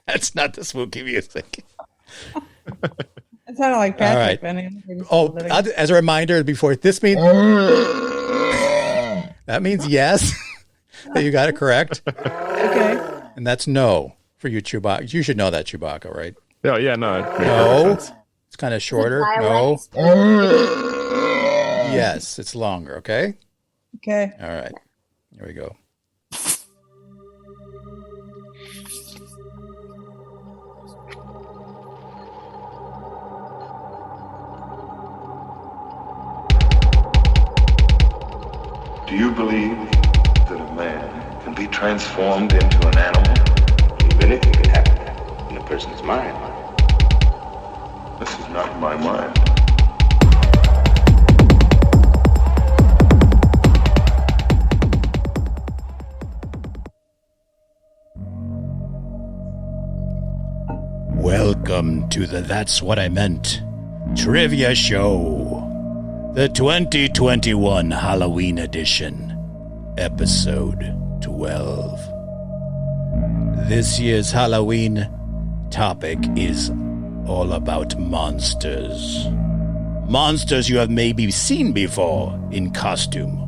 That's not the spooky music. It sounded like Patrick. All right. Oh, as a reminder, before this means that means yes, that you got it correct. Okay. And that's no for you, Chewbacca. You should know that, Chewbacca, right? Oh, yeah, no. No. It's kind of shorter. No. Yes, it's longer, okay? Okay. All right. Here we go. Do you believe that a man can be transformed into an animal? Anything can happen in a person's mind. This is not my mind. Welcome to the That's What I Meant Trivia Show. The 2021 Halloween edition, episode 12. This year's Halloween topic is all about monsters. Monsters you have maybe seen before in costume,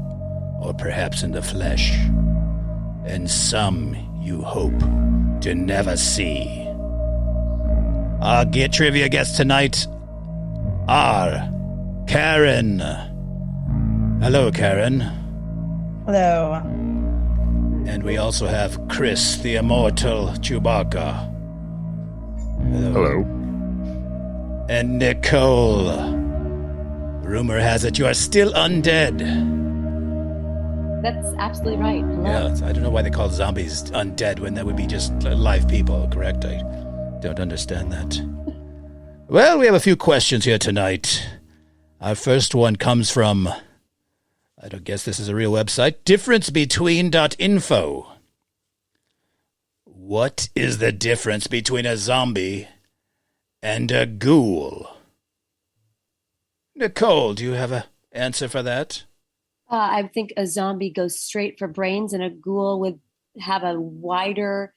or perhaps in the flesh. And some you hope to never see. Our trivia guests tonight are Karen. Hello, Karen. Hello. And we also have Chris, the immortal Chewbacca. Hello. And Nicole. Rumor has it you are still undead. That's absolutely right. Hello. Yeah, I don't know why they call zombies undead when that would be just live people, correct? I don't understand that. Well, we have a few questions here tonight. Our first one comes from, I don't guess this is a real website, differencebetween.info. What is the difference between a zombie and a ghoul? Nicole, do you have an answer for that? I think a zombie goes straight for brains and a ghoul would have a wider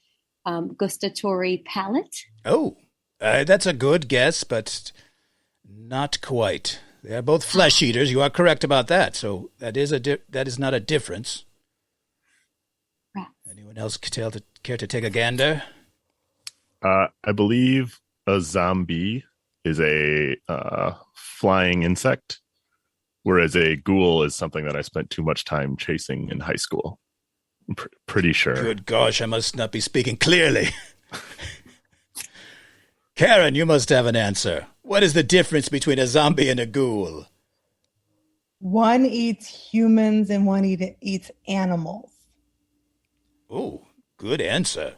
gustatory palate. Oh, that's a good guess, but not quite. They are both flesh eaters. You are correct about that. So that is not a difference. Right. Anyone else care to take a gander? I believe a zombie is a flying insect, whereas a ghoul is something that I spent too much time chasing in high school. I'm pretty sure. Good gosh, I must not be speaking clearly. Karen, you must have an answer. What is the difference between a zombie and a ghoul? One eats humans and one eats animals. Oh, good answer.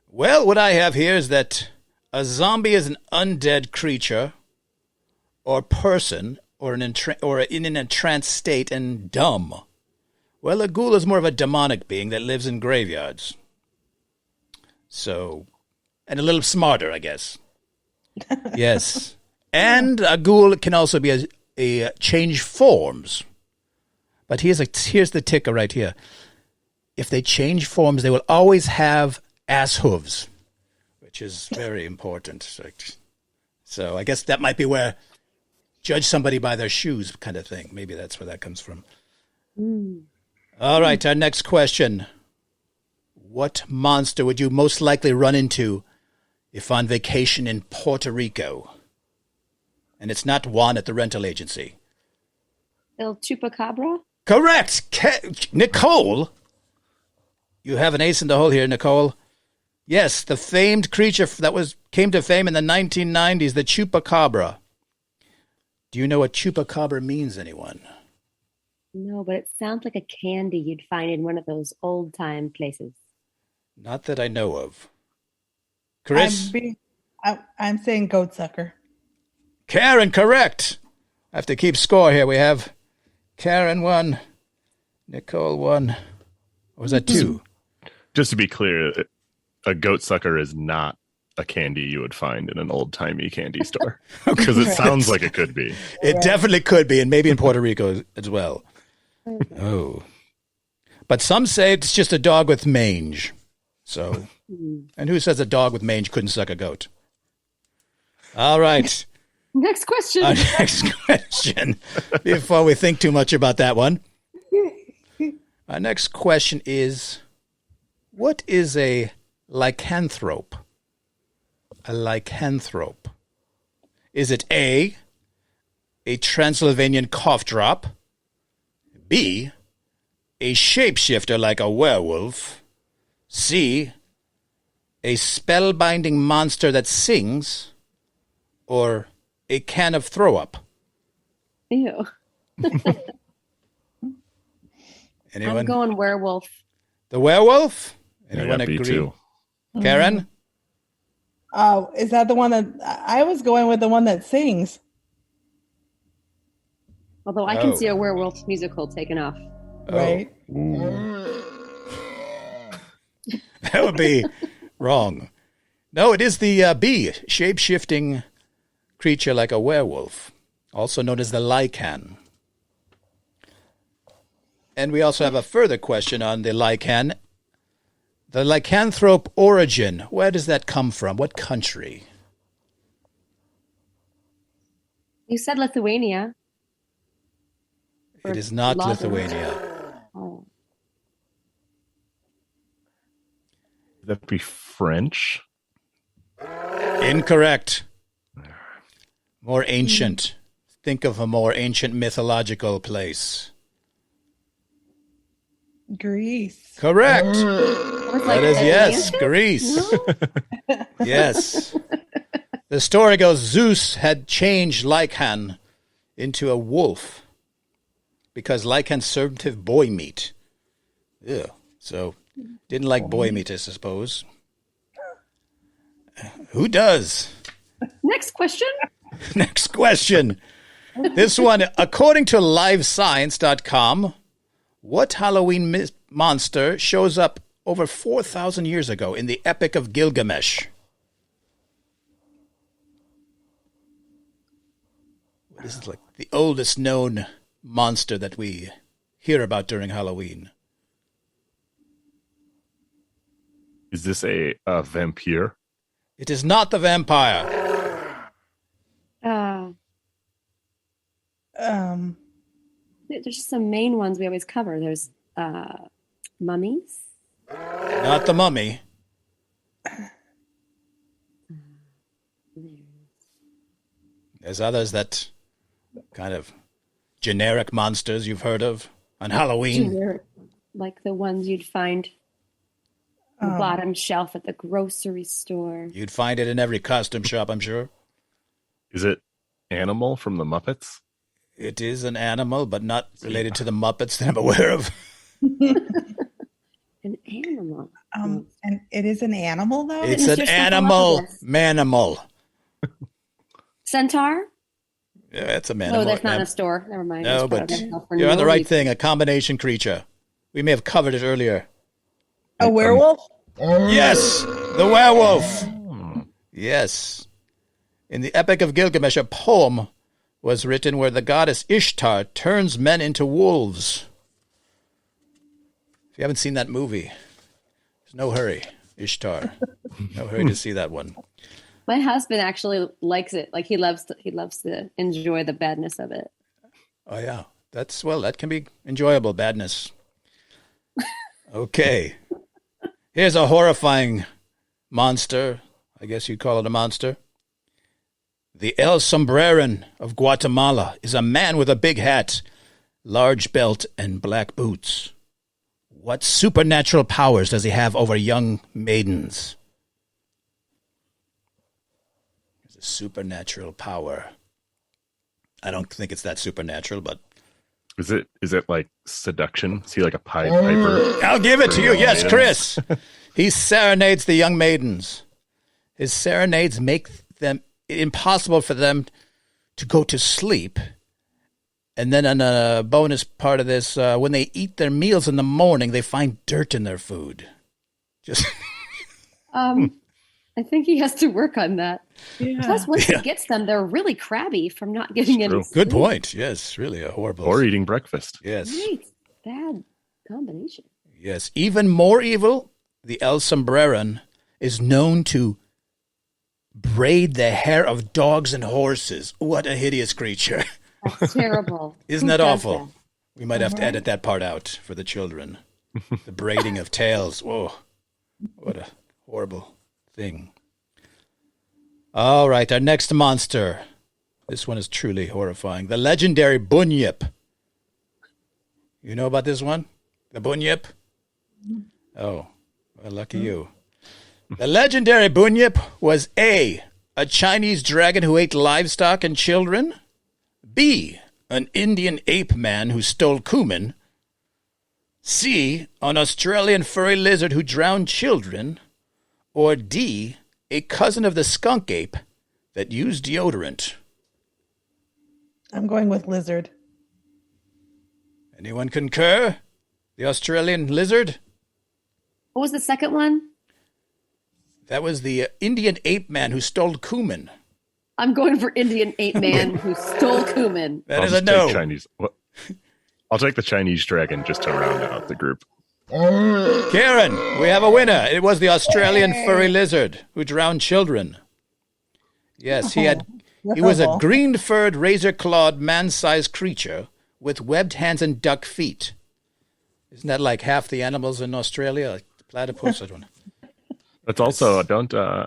Well, what I have here is that a zombie is an undead creature or person or in an entranced state and dumb. Well, a ghoul is more of a demonic being that lives in graveyards. So, and a little smarter, I guess. Yes. And a ghoul can also be a change forms. But here's the ticker right here. If they change forms, they will always have ass hooves, which is very important. So I guess that might be where judge somebody by their shoes kind of thing. Maybe that's where that comes from. All right, our next question. What monster would you most likely run into if on vacation in Puerto Rico? And it's not Juan at the rental agency. El Chupacabra? Correct! Nicole! You have an ace in the hole here, Nicole. Yes, the famed creature that came to fame in the 1990s, the Chupacabra. Do you know what Chupacabra means, anyone? No, but it sounds like a candy you'd find in one of those old-time places. Not that I know of. Chris? I'm saying goat sucker. Karen, correct. I have to keep score here. We have Karen 1, Nicole 1. Or was that 2? Just to be clear, a goat sucker is not a candy you would find in an old-timey candy store. Because it sounds like it could be. It definitely could be, and maybe in Puerto Rico as well. Oh. But some say it's just a dog with mange. So, and who says a dog with mange couldn't suck a goat? All right. Next question. Our next question, before we think too much about that one. Our next question is, what is a lycanthrope? A lycanthrope. Is it A, Transylvanian cough drop, B, a shapeshifter like a werewolf, C, a spellbinding monster that sings, or a can of throw up? Ew. Anyone? I'm going werewolf. The werewolf? I Anyone got B agree? too. Karen? Oh, is that the one that I was going with? The one that sings. Although I can see a werewolf musical taken off. Right. That would be wrong. No, it is the B, shape-shifting creature like a werewolf, also known as the lycan. And we also have a further question on the lycan. The lycanthrope origin, where does that come from? What country? You said Lithuania. It is not Latvia. Lithuania. Oh. Would that be French? Incorrect. More ancient. Think of a more ancient mythological place. Greece. Correct. That That is, yes, Greece. Yes. The story goes Zeus had changed Lycan into a wolf because Lycan served him boy meat. Yeah. So, didn't like boy meat, I suppose. Who does? Next question. Next question. This one, according to livescience.com, what Halloween monster shows up over 4,000 years ago in the Epic of Gilgamesh? What is like the oldest known monster that we hear about during Halloween? Is this a vampire? It is not the vampire. There's just some main ones we always cover. There's mummies. Not the mummy. There's others that kind of generic monsters you've heard of on Halloween. Generic, like the ones you'd find on the bottom shelf at the grocery store. You'd find it in every costume shop, I'm sure. Is it Animal from the Muppets? It is an animal, but not related to the Muppets that I'm aware of. An animal. And it is an animal, though? It's Mr. an Stefan animal, Lopez. manimal. Centaur? Yeah, it's a manimal. Oh, that's not in a store. Never mind. No, That's but part of California you're on the right movies. thing. A combination creature. We may have covered it earlier. A werewolf? Yes, the werewolf. Yes. In the Epic of Gilgamesh, a poem was written where the goddess Ishtar turns men into wolves. If you haven't seen that movie, there's no hurry. Ishtar. No hurry to see that one. My husband actually likes it. Like he loves to enjoy the badness of it. Oh, yeah. That can be enjoyable, badness. Okay. Here's a horrifying monster. I guess you'd call it a monster. The El Sombreran of Guatemala is a man with a big hat, large belt, and black boots. What supernatural powers does he have over young maidens? There's a supernatural power. I don't think it's that supernatural, but Is it like seduction? Is he like a Pied Piper? I'll give it to you. Yes, maidens? Chris. He serenades the young maidens. His serenades make them impossible for them to go to sleep. And then on a bonus part of this, when they eat their meals in the morning, they find dirt in their food. Just I think he has to work on that. Yeah. Plus, once he gets them, they're really crabby from not getting any true. sleep. good point. Yes, really a horrible. Or eating breakfast? Yes, Right. Bad combination. yes. Even more evil, the El Sombreron, is known to braid the hair of dogs and horses. What a hideous creature. That's terrible. Isn't Who that does awful? that? We might have to edit that part out for the children. The braiding of tails. Whoa. What a horrible thing. All right, our next monster. This one is truly horrifying. The legendary Bunyip. You know about this one? The Bunyip? Oh, well, lucky you. The legendary Bunyip was A, a Chinese dragon who ate livestock and children, B, an Indian ape man who stole cumin, C, an Australian furry lizard who drowned children, or D, a cousin of the skunk ape that used deodorant. I'm going with lizard. Anyone concur? The Australian lizard? What was the second one? That was the Indian ape man who stole cumin. I'm going for Indian ape man who stole cumin. That I'll is a just take no. Chinese. I'll take the Chinese dragon just to round out the group. Karen, we have a winner. It was the Australian furry lizard who drowned children. Yes, he was a green-furred, razor-clawed, man-sized creature with webbed hands and duck feet. Isn't that like half the animals in Australia? Like the platypus? I don't know. It's also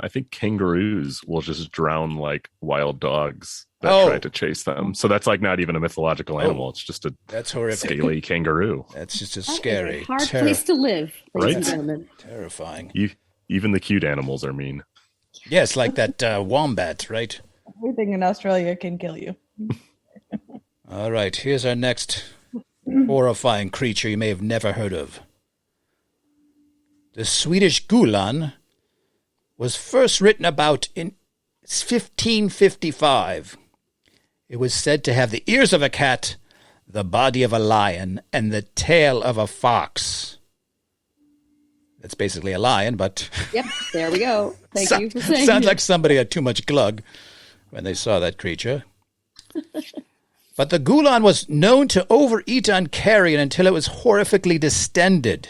I think kangaroos will just drown like wild dogs that try to chase them. So that's like not even a mythological animal. It's just a That's horrific. scaly kangaroo. That's just That scary. is a hard place to live, ladies and Right? gentlemen. Terrifying. Even the cute animals are mean. Yes, like that wombat, right? Everything in Australia can kill you. All right, here's our next horrifying creature you may have never heard of. The Swedish Gulan was first written about in 1555. It was said to have the ears of a cat, the body of a lion, and the tail of a fox. That's basically a lion, but... Yep, there we go. Thank you for saying Sounds it. like somebody had too much glug when they saw that creature. But the Gulan was known to overeat on carrion until it was horrifically distended.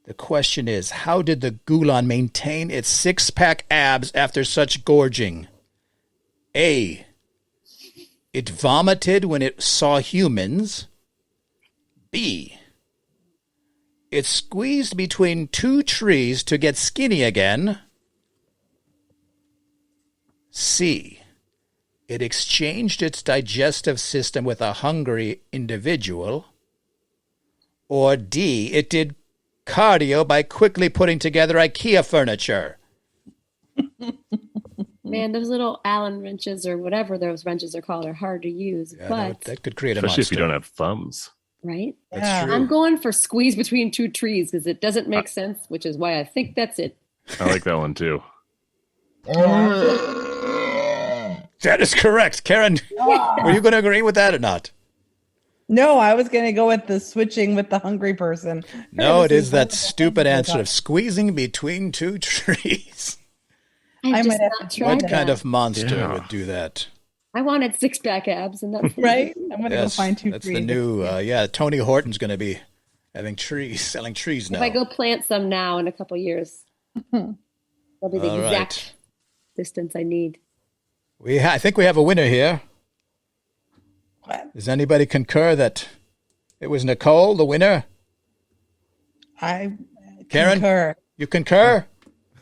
The question is, how did the Gulan maintain its six-pack abs after such gorging? A, it vomited when it saw humans. B, it squeezed between two trees to get skinny again. C, it exchanged its digestive system with a hungry individual. Or D, it did cardio by quickly putting together IKEA furniture. Man, those little Allen wrenches or whatever those wrenches are called are hard to use. Yeah, but, that could create a Especially if monster. you don't have thumbs. right? That's true. I'm going for squeeze between two trees because it doesn't make sense, which is why I think that's it. I like that one too. That is correct. Karen, were you going to agree with that or not? No, I was going to go with the switching with the hungry person. No, it This is that one- stupid answer of squeezing between two trees. I've I just might have not to tried What that. kind of monster Yeah. would do that? I wanted six-pack abs, and that's Right? I'm going to go Yes, find two that's trees. the new, Tony Horton's going to be having trees, selling trees now. If I go plant some now in a couple years, that'll be the All right. exact distance I need. I think we have a winner here. What? Does anybody concur that it was Nicole, the winner? I Karen? concur. You concur?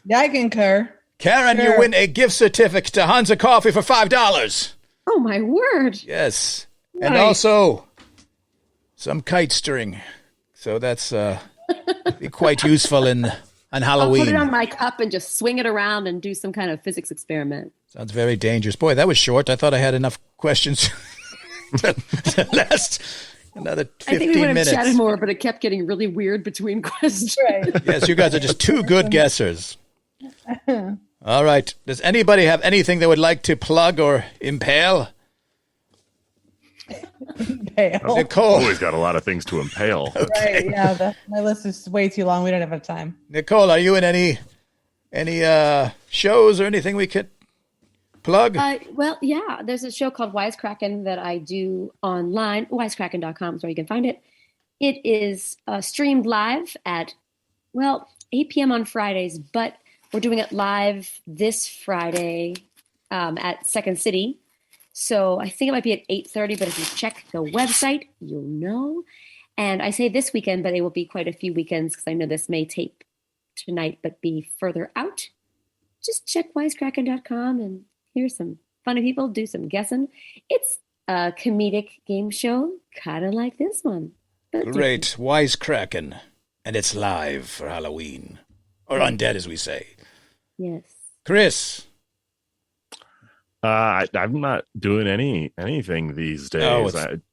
Yeah, I concur. Karen, you Sure. win a gift certificate to Hansa Coffee for $5. Oh, my word. Yes. And Nice. also some kite string. So that's be quite useful on I'll Halloween. put it on my cup and just swing it around and do some kind of physics experiment. Sounds very dangerous. Boy, that was short. I thought I had enough questions to last another 15 I think we would have minutes. chatted more, but it kept getting really weird between questions. Right. Yes, you guys are just two good guessers. All right. Does anybody have anything they would like to plug or impale? Pale. Nicole. Always got a lot of things to impale. Right, yeah, my list is way too long. We don't have enough time. Nicole, are you in any shows or anything we could plug? Well, yeah, there's a show called Wisecracking that I do online. Wisecracking.com is where you can find it. It is streamed live at Well, 8 p.m. on Fridays, but we're doing it live this Friday at Second City. So I think it might be at 8:30, but if you check the website, you'll know. And I say this weekend, but it will be quite a few weekends because I know this may tape tonight, but be further out. Just check wisecracking.com and hear some funny people do some guessing. It's a comedic game show, kind of like this one. But Great. Wisecracking. And it's live for Halloween. Or undead, as we say. yes. Chris. I'm not doing anything these days. Oh,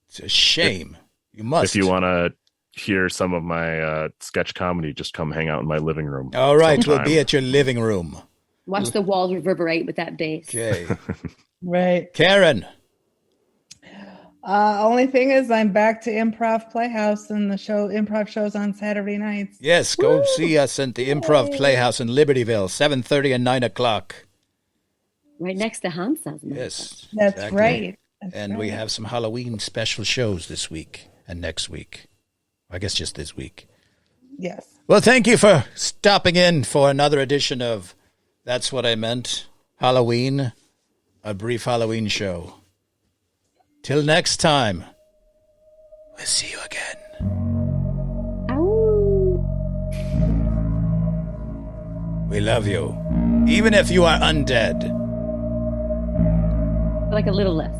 it's a shame. You must. If you want to hear some of my sketch comedy, just come hang out in my living room. All right. sometime. We'll be at your living room. Watch the walls reverberate with that bass. Okay. Right. Karen. Only thing is, I'm back to Improv Playhouse and the improv shows on Saturday nights. Yes, go see us at the Improv Playhouse in Libertyville, 7:30 and 9 o'clock. Right next to Hansa's. Yes. That's exactly. right. That's And right. we have some Halloween special shows this week and next week. I guess just this week. Yes. Well, thank you for stopping in for another edition of That's What I Meant, Halloween, a brief Halloween show. Till next time, we'll see you again. Ow. We love you, even if you are undead. Like a little less.